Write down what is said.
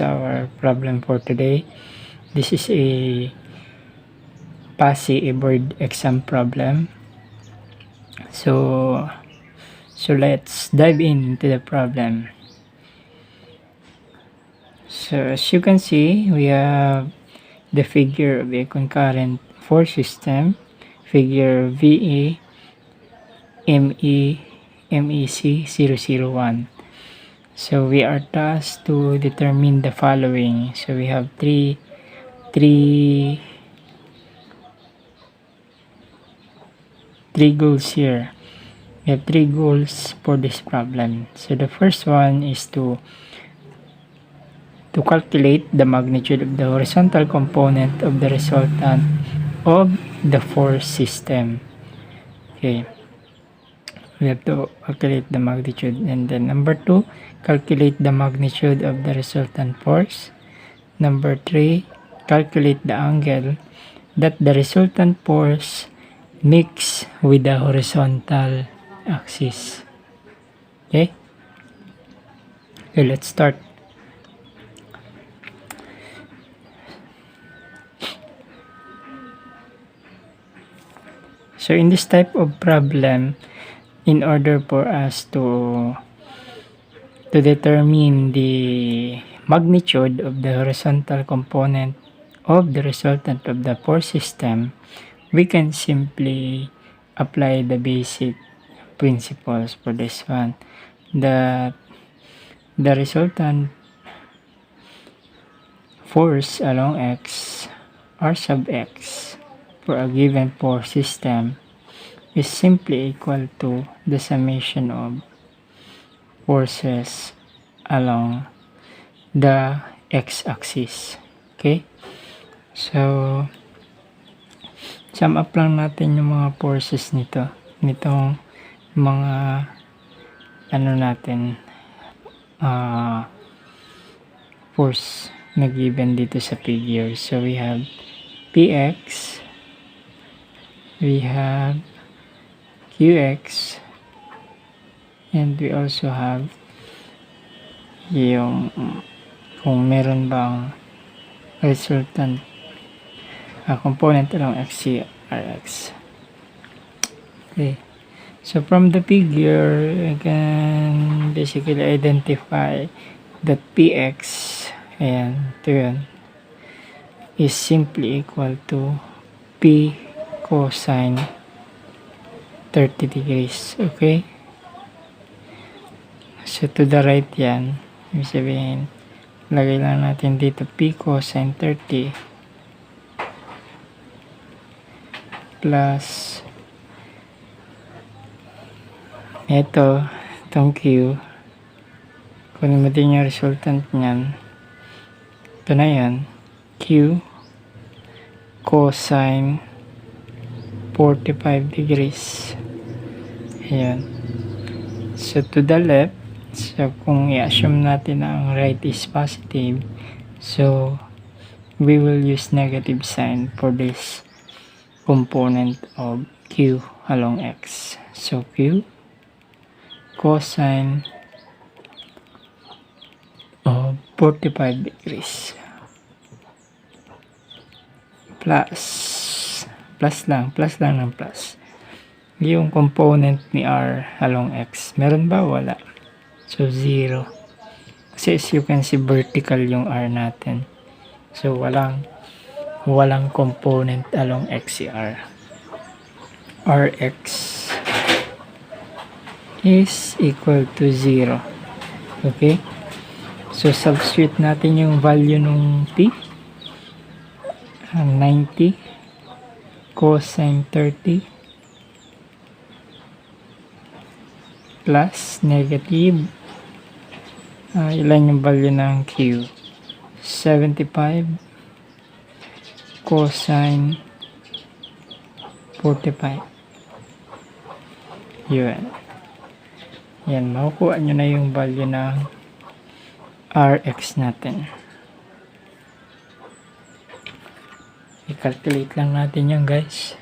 Our problem for today. This is a PASI, a board exam problem. So let's dive into the problem. So as you can see, we have the figure of a concurrent force system, figure VA MEC 001. So we are tasked to determine the following. So we have three goals here. We have three goals for this problem. So the first one is to calculate the magnitude of the horizontal component of the resultant of the force system. Okay. We have to calculate the magnitude. And then number 2, calculate the magnitude of the resultant force. Number 3, calculate the angle that the resultant force makes with the horizontal axis. Okay, let's start. So in this type of problem, in order for us to determine the magnitude of the horizontal component of the resultant of the force system, we can simply apply the basic principles for this one. The resultant force along x, r sub x, for a given force system is simply equal to the summation of forces along the x-axis. Okay? So, sum up lang natin yung mga forces nitong mga force na given dito sa figure. So, we have px, we have qx, and we also have yung kung meron bang resultant component along xc rx. Okay, so from the figure I can basically identify that px and is simply equal to p cosine 30 degrees. Okay, so to the right yan, ibig sabihin lagay lang natin dito p cosine 30 plus itong q, kunin mo din yung resultant nyan, ito na yan, q cosine 45 degrees. Ayan. So to the left, so kung i-assume natin na ang right is positive, so we will use negative sign for this component of q along x. So q cosine of 45 degrees plus lang ng plus yung component ni r along x. Meron ba? Wala. So 0. Kasi as you can see, vertical yung r natin. So walang component along x si r. Rx is equal to 0. Okay? So substitute natin yung value nung p. 90 cosine 30 plus negative ilan yung value ng q, 75 cosine 45. Yan, makukuha nyo na yung value ng rx natin. I-calculate lang natin yan, guys.